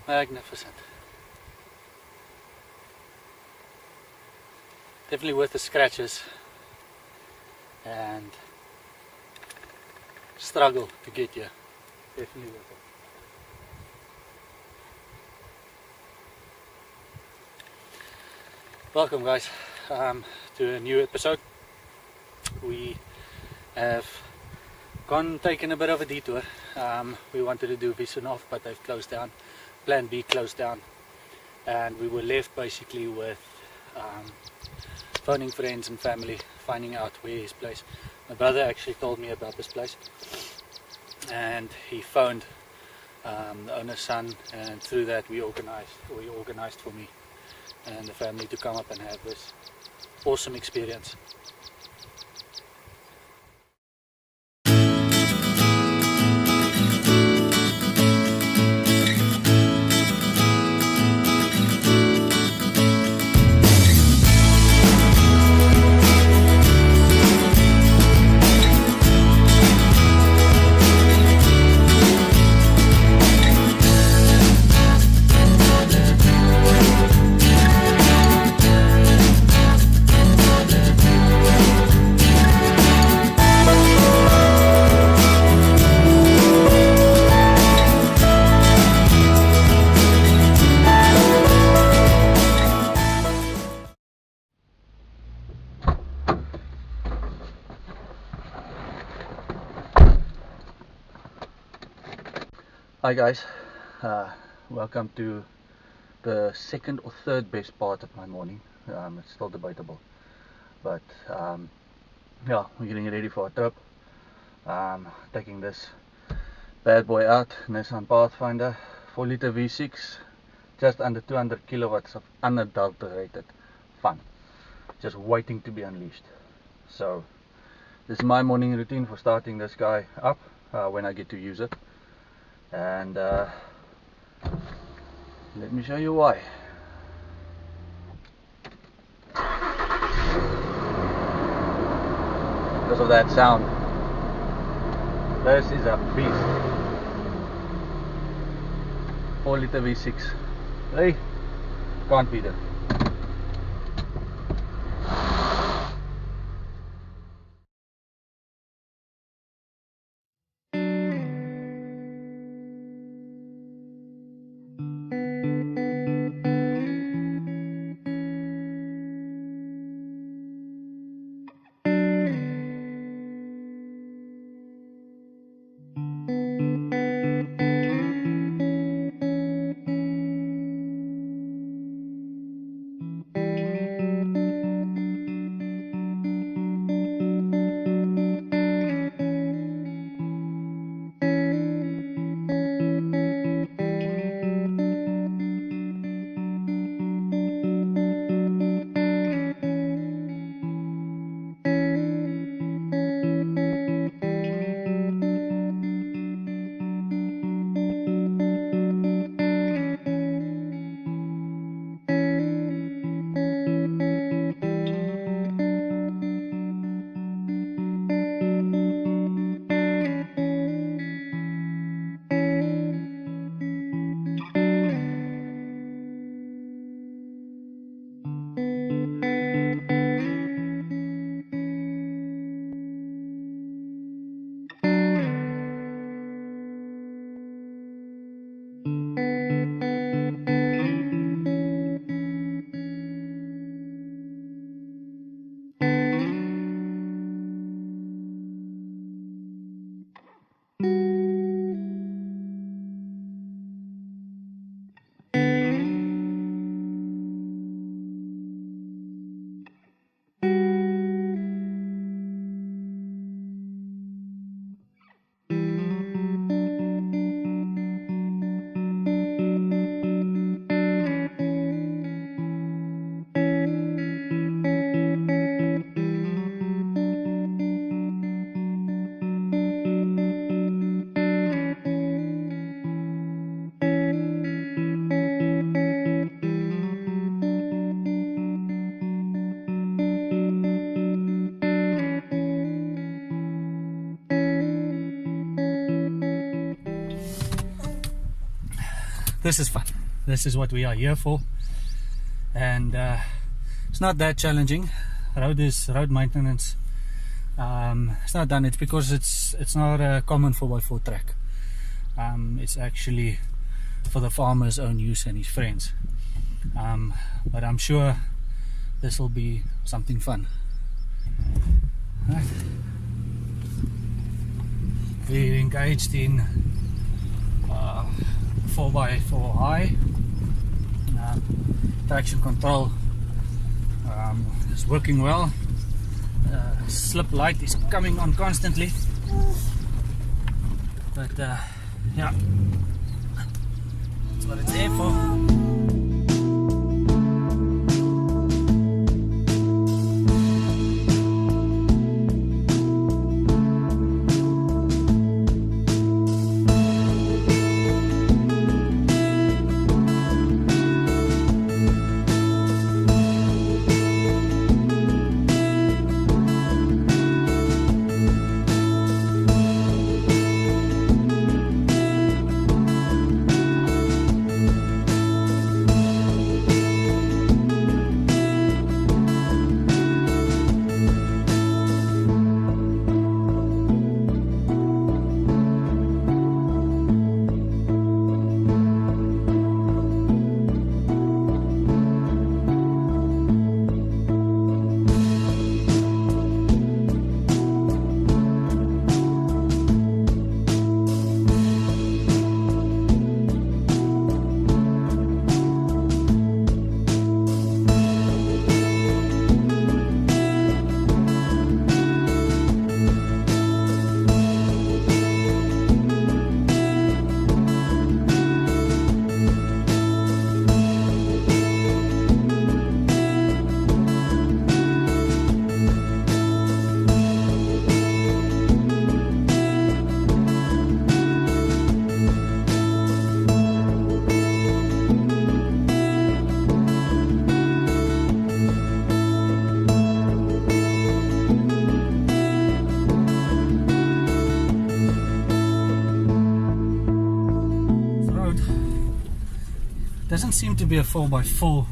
Magnificent. Definitely worth the scratches and struggle to get here. Definitely worth it. Welcome guys to a new episode. We have taken a bit of a detour. We wanted to do Visunov, but they've closed down. Plan B closed down, and we were left basically with phoning friends and family, finding out where his place. My brother actually told me about this place, and he phoned the owner's son, and through that we organized for me and the family to come up and have this awesome experience. Hi guys, welcome to the second or third best part of my morning. It's still debatable, but yeah, we're getting ready for a trip. Taking this bad boy out, Nissan Pathfinder, 4-liter V6, just under 200 kilowatts of unadulterated fun, just waiting to be unleashed. So this is my morning routine for starting this guy up when I get to use it. And let me show you why. Because of that sound. This is a beast. 4-liter V6. Hey, can't beat it. this is fun. This is what we are here for, and it's not that challenging. Road maintenance. It's not done. It's because it's not a common 4x4 track. It's actually for the farmer's own use and his friends. But I'm sure this will be something fun. Right. We're engaged in 4x4 high. Traction control is working well. Slip light is coming on constantly, but yeah, that's what it's there for. Doesn't seem to be a 4x4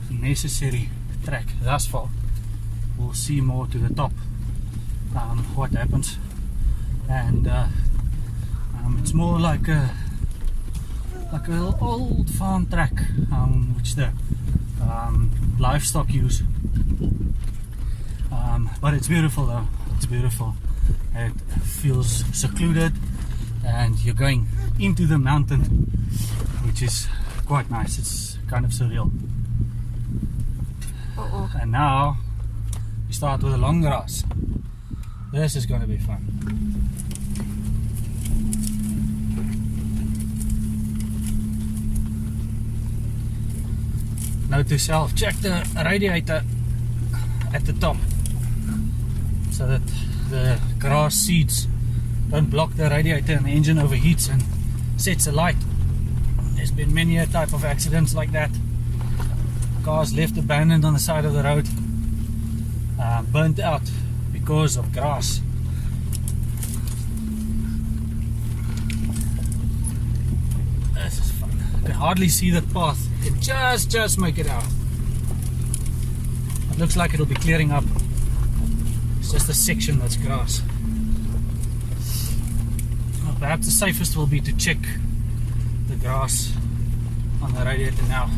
necessary track thus far. We'll see more to the top what happens, and it's more like a old farm track which the livestock use, but it's beautiful though. It's beautiful. It feels secluded and you're going into the mountain, which is quite nice. It's kind of surreal. And now we start with the long grass. This is going to be fun. Note to self, check the radiator at the top so that the grass seeds don't block the radiator and the engine overheats and sets alight. There's been many a type of accidents like that. Cars left abandoned on the side of the road, burnt out because of grass. This is fun. I can hardly see the path. You can just make it out. It looks like it'll be clearing up. It's just a section that's grass. Well, perhaps the safest will be to check the grass on the radiator now,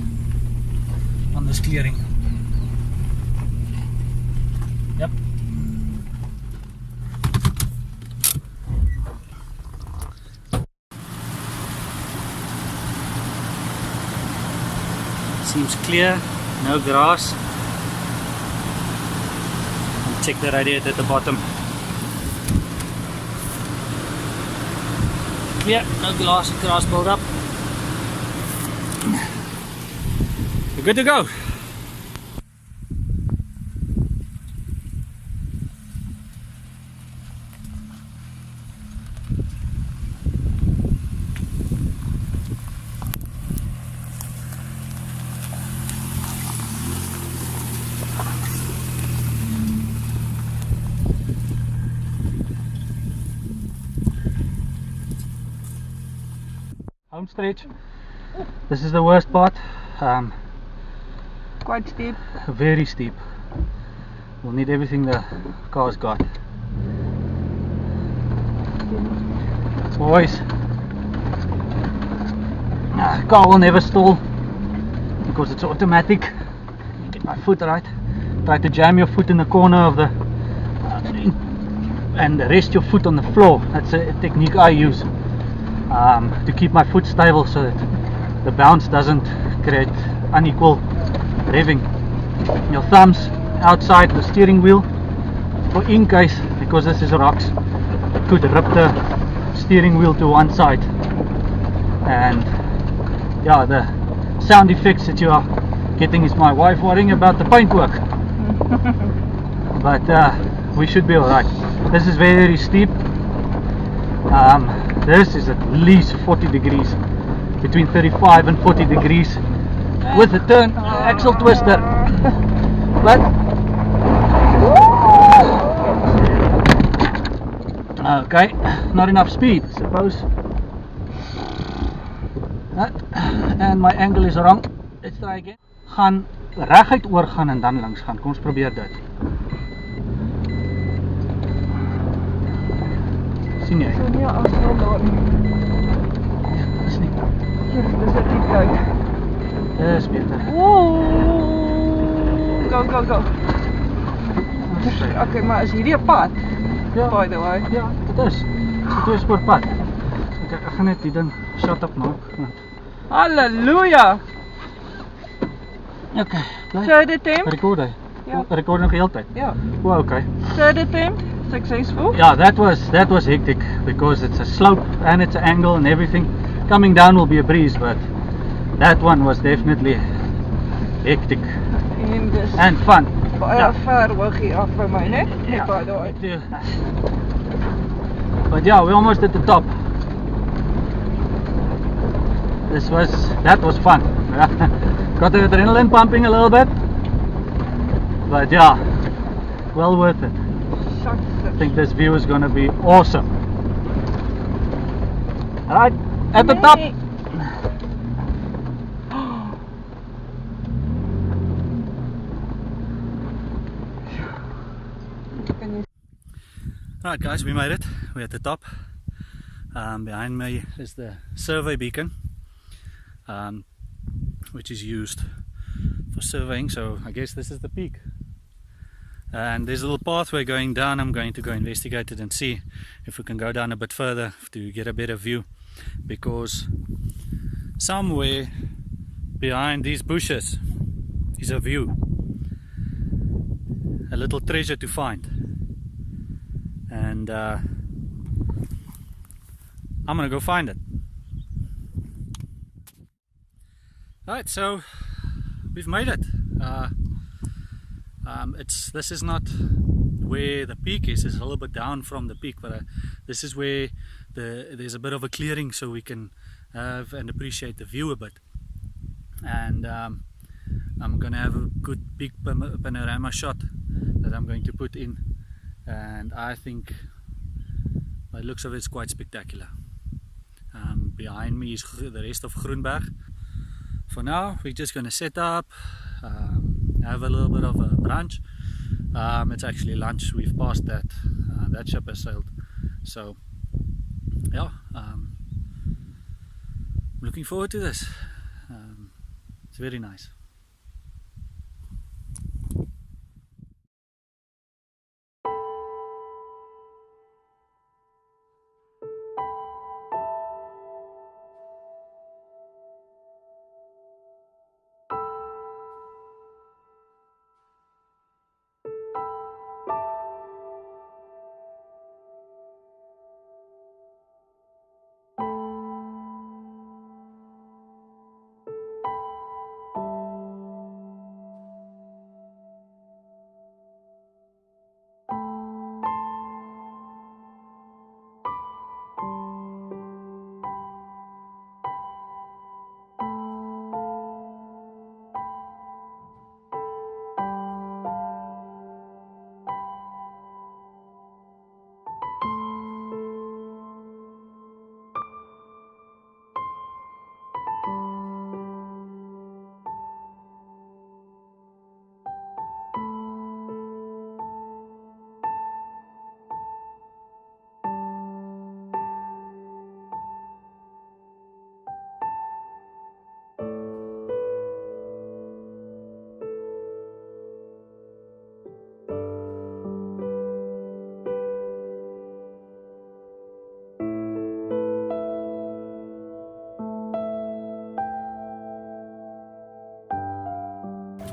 on this clearing. Yep. Seems clear, no grass. And check the radiator at the bottom. Clear, no grass build up. We're good to go. Home stretch. This is the worst part. Quite steep. Very steep. We'll need everything the car's got. It's always car will never stall because it's automatic. Get my foot right. Try to jam your foot in the corner of the and rest your foot on the floor. That's a technique I use to keep my foot stable so that the bounce doesn't create unequal revving. Your thumbs outside the steering wheel, for in case, because this is rocks, it could rip the steering wheel to one side. And yeah, the sound effects that you are getting is my wife worrying about the paintwork. But we should be alright. This is very steep. This is at least 40 degrees, between 35 and 40 degrees with a turn axle twister. But okay, not enough speed, I suppose. And my angle is wrong. Let's try again. Gaan reguit oor gaan en dan langs gaan. Kom ons probeer dit. Sien jy? So nie afstand daar nie. Dis nie. Dis 'n diep duik. Dis beter. Go, go, go. Okay, maar is hierdie 'n pad? Ja. By the way. Ja, dit is. Dit is voor pad. Ek gaan net die ding shut up maak. Halleluja! Okay, bly. Third attempt? Record hy. Ja. Record nog heeltyd. Ja. Oh, okay. Third attempt? Successful? Yeah, that was hectic because it's a slope and it's an angle and everything. Coming down will be a breeze, but that one was definitely hectic En dis and fun. baie ver hoog hier af by my, né? Yeah. By the way. But yeah, we're almost at the top. That was fun. Got the adrenaline pumping a little bit, but yeah, well worth it. I think this view is going to be awesome. Alright, at the top. Alright guys, we made it. We're at the top. Behind me is the survey beacon, which is used for surveying, so I guess this is the peak. And there's a little pathway going down. I'm going to go investigate it and see if we can go down a bit further to get a better view, because somewhere behind these bushes is a view, a little treasure to find. And I'm gonna go find it. Alright, so we've made it. This is not where the peak is. It's a little bit down from the peak, but this is where there's a bit of a clearing, so we can have and appreciate the view a bit. And I'm gonna have a good big panorama shot that I'm going to put in, and I think by the looks of it's quite spectacular. Behind me is the rest of Groenberg. For now, we're just gonna set up, have a little bit of a brunch. It's actually lunch. We've passed that. That ship has sailed. So yeah, I'm looking forward to this. It's very nice.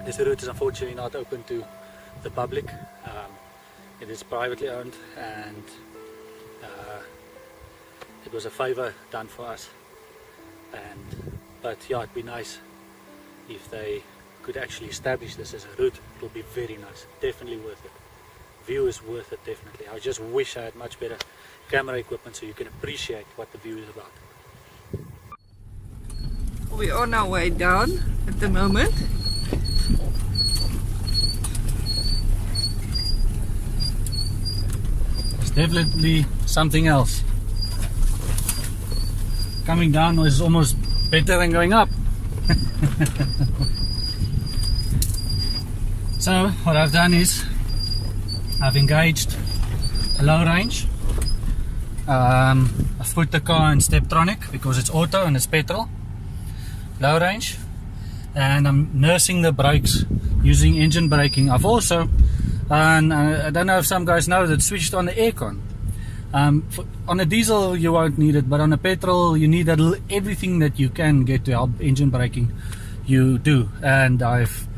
This route is unfortunately not open to the public. It is privately owned, and it was a favor done for us. But yeah, it'd be nice if they could actually establish this as a route. It will be very nice, definitely worth it. View is worth it, definitely. I just wish I had much better camera equipment so you can appreciate what the view is about. We're on our way down at the moment. It's definitely something else. Coming down is almost better than going up. So what I've done is I've engaged a low range. I've put the car in Steptronic because it's auto and it's petrol. Low range, and I'm nursing the brakes using engine braking. I've also, and I don't know if some guys know, that switched on the aircon. On a diesel you won't need it, but on a petrol you need everything that you can get to help engine braking, you do. And I've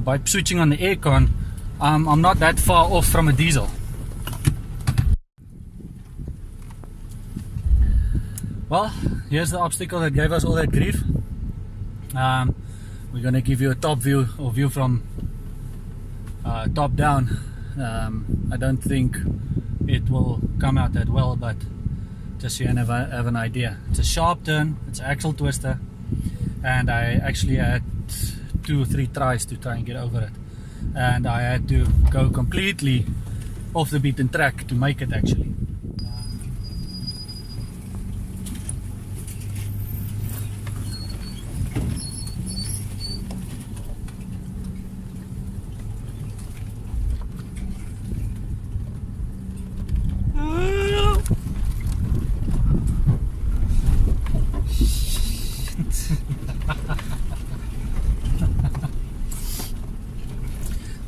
by switching on the aircon, I'm not that far off from a diesel. Well, here's the obstacle that gave us all that grief. We're going to give you a top view, or view from top down. I don't think it will come out that well, but just so you have an idea. It's a sharp turn, it's an axle twister, and I actually had 2 or 3 tries to try and get over it, and I had to go completely off the beaten track to make it actually.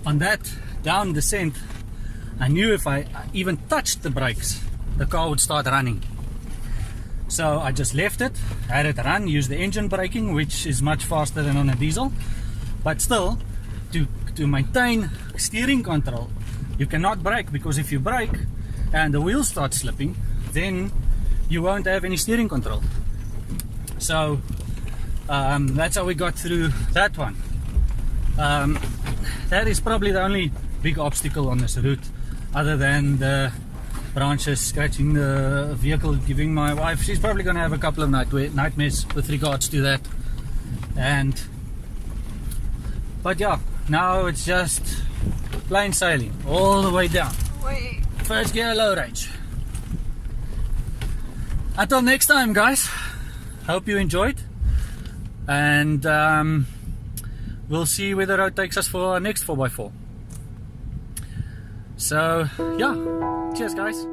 On that down descent, I knew if I even touched the brakes, the car would start running. So I just left it, had it run, used the engine braking, which is much faster than on a diesel. But still, to maintain steering control, you cannot brake, because if you brake and the wheels start slipping, then you won't have any steering control. So that's how we got through that one. That is probably the only big obstacle on this route, other than the branches scratching the vehicle, giving my wife, she's probably going to have a couple of nightmares with regards to that. But yeah, now it's just plain sailing all the way down. First gear, low range. Until next time, guys, hope you enjoyed, and we'll see where the road takes us for our next 4x4. So yeah, cheers guys.